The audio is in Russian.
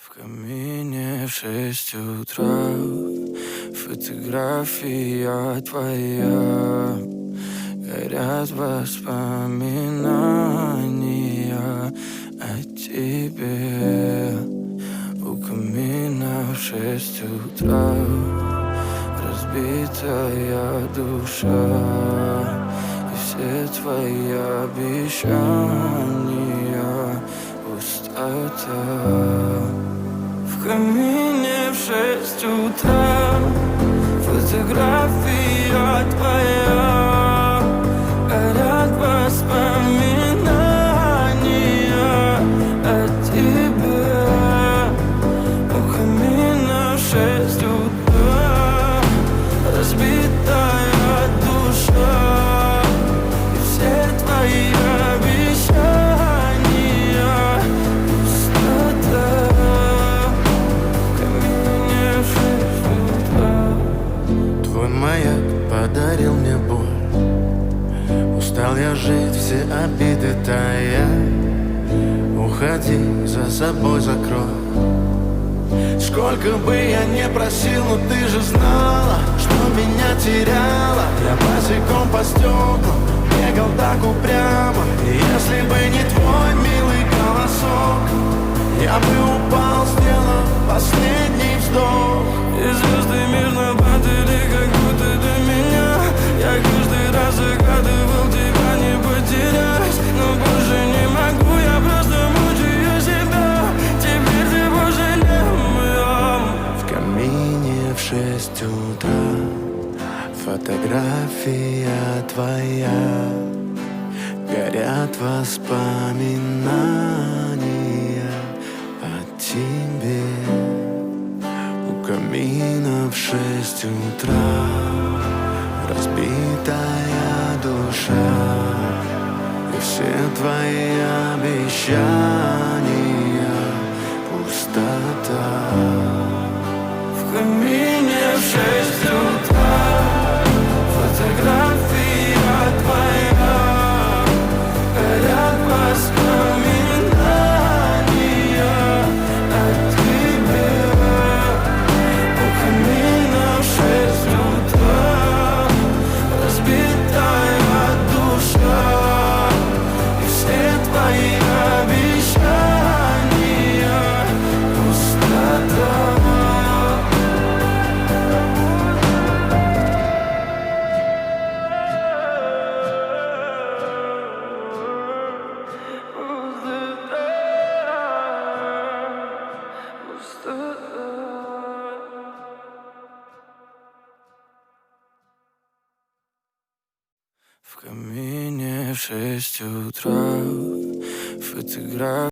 В камине в 6 утра, фотография твоя, горят воспоминания о тебе. У камина в 6 утра, разбитая душа, и все твои обещания пустота. В камине в 6 утра, фотография твоя, горят воспоминания о тебе. У камина в 6 утра, разбитая душа, и все твои обещания пустота. Твой маяк подарил мне боль. Устал я жить, все обиды тая. Уходи, за собой закрой. Сколько бы я не просил, но ты же знала, что меня теряла. Я босиком по стеклам бегал так упрямо. И если бы не твой милый голосок, я бы упал, сделав последний вздох. И звезды мирно падали, как будто до меня. Я каждый раз загадывал тебя не потерять, но больше не могу, я просто мучаю себя. Теперь ты пожалел моем. В камине в 6 утра, фотография твоя, горят воспоминания о тебе. У камина в 6 утра, разбитая душа, и все твои обещания пустота. В камине в 6 утра, фотография твоя, горят воспоминания о тебе. У камина в 6 утра, разбитая душа, и все твои обещания пустота. В камине в 6 утра, фотография.